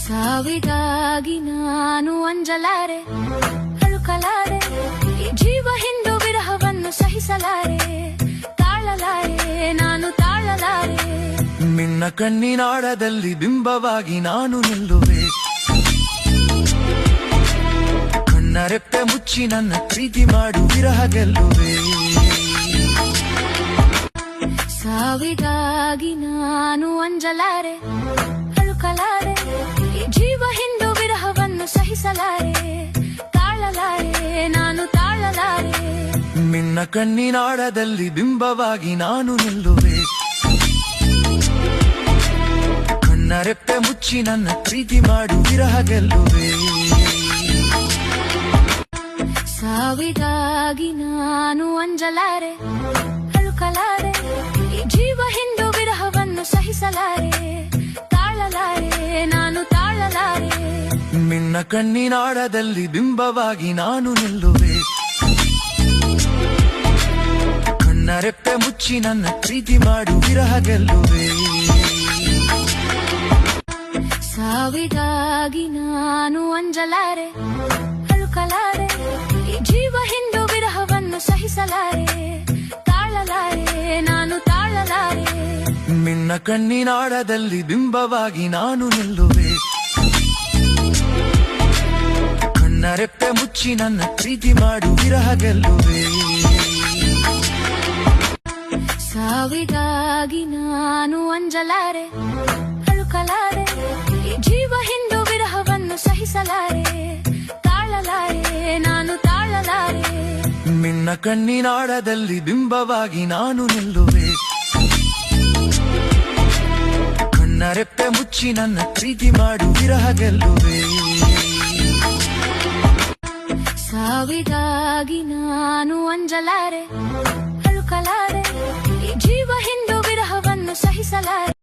ಸಾವಿಗಾಗಿ ನಾನು ಅಂಜಲಾರೆ, ಅಳುಕಲಾರೆ, ಈ ಜೀವ ಹಿಂದು ವಿರಹವನ್ನು ಸಹಿಸಲಾರೆ, ತಾಳಲಾರೆ, ನಾನು ತಾಳಲಾರೆ. ನಿನ್ನ ಕಣ್ಣಿನಾಳದಲ್ಲಿ ಬಿಂಬವಾಗಿ ನಾನು ನಿಲ್ಲುವೆ, ಕಣ್ಣರೆಪ್ಪೆ ಮುಚ್ಚಿ ನನ್ನ ಪ್ರೀತಿ ಮಾಡು, ವಿರಹ ಗೆಲ್ಲುವೆ. ಸಾವಿಗಾಗಿ ನಾನು ಅಂಜಲಾರೆ, ಅಳುಕಲಾರೆ, ಈ ಜೀವ ಹಿಂದು ವಿರಹವನ್ನು ಸಹಿಸಲಾರೆ, ತಾಳಲಾರೆ, ನಾನು ತಾಳಲಾರೆ. ನಿನ್ನ ಕಣ್ಣಿನಾಳದಲ್ಲಿ ಬಿಂಬವಾಗಿ ನಾನು ನಿಲ್ಲುವೆ, ಕಣ್ಣರೆಪ್ಪೆ ಮುಚ್ಚಿ ನನ್ನ ಪ್ರೀತಿ ಮಾಡು, ವಿರಹ ಗೆಲ್ಲುವೆ. ಸಾವಿಗಾಗಿ ನಾನು ಅಂಜಲಾರೆ, ಅಳುಕಲಾರೆ, ಈ ಜೀವ ಹಿಂದು ವಿರಹವನ್ನು ಸಹಿಸಲಾರೆ, ತಾಳಲಾರೆ, ನಾನು ತಾಳಲಾರೆ. ನಿನ್ನ ಕಣ್ಣಿನಾಳದಲ್ಲಿ ಬಿಂಬವಾಗಿ ನಾನು ನಿಲ್ಲುವೆ, ಕಣ್ಣರೆಪ್ಪೆ ಮುಚ್ಚಿ ನನ್ನ ಪ್ರೀತಿ ಮಾಡು, ವಿರಹ ಗೆಲ್ಲುವೆ. ಸಾವಿಗಾಗಿ ನಾನು ಅಂಜಲಾರೆ, ಅಳುಕಲಾರೆ, ಈ ಜೀವ ಹಿಂದು ವಿರಹವನ್ನು ಸಹಿಸಲಾರೆ, ತಾಳಲಾರೆ, ನಾನು ತಾಳಲಾರೆ. ನಿನ್ನ ಕಣ್ಣಿನಾಳದಲ್ಲಿ ಬಿಂಬವಾಗಿ ನಾನು ನಿಲ್ಲುವೆ, ಕಣ್ಣರೆಪ್ಪೆ ಮುಚ್ಚಿ ನನ್ನ ಪ್ರೀತಿ ಮಾಡು, ವಿರಹ ಗೆಲ್ಲುವೆ. ಸಾವಿಗಾಗಿ ನಾನು ಅಂಜಲಾರೆ, ಅಳುಕಲಾರೆ, ಈ ಜೀವ ಹಿಂದು ವಿರಹವನ್ನು ಸಹಿಸಲಾರೆ, ತಾಳಲಾರೆ, ನಾನು ತಾಳಲಾರೆ. ನಿನ್ನ ಕಣ್ಣಿನಾಳದಲ್ಲಿ ಬಿಂಬವಾಗಿ ನಾನು ನಿಲ್ಲುವೆ, ಕಣ್ಣರೆಪ್ಪೆ ಮುಚ್ಚಿ ನನ್ನ ಪ್ರೀತಿ ಮಾಡು, ವಿರಹ ಗೆಲ್ಲುವೆ. ಸಾವಿಗಾಗಿ ನಾನು ಅಂಜಲಾರೆ, ಅಳುಕಲಾರೆ, ಈ ಜೀವ ಹಿಂದು ವಿರಹವನ್ನು ಸಹಿಸಲಾರೆ.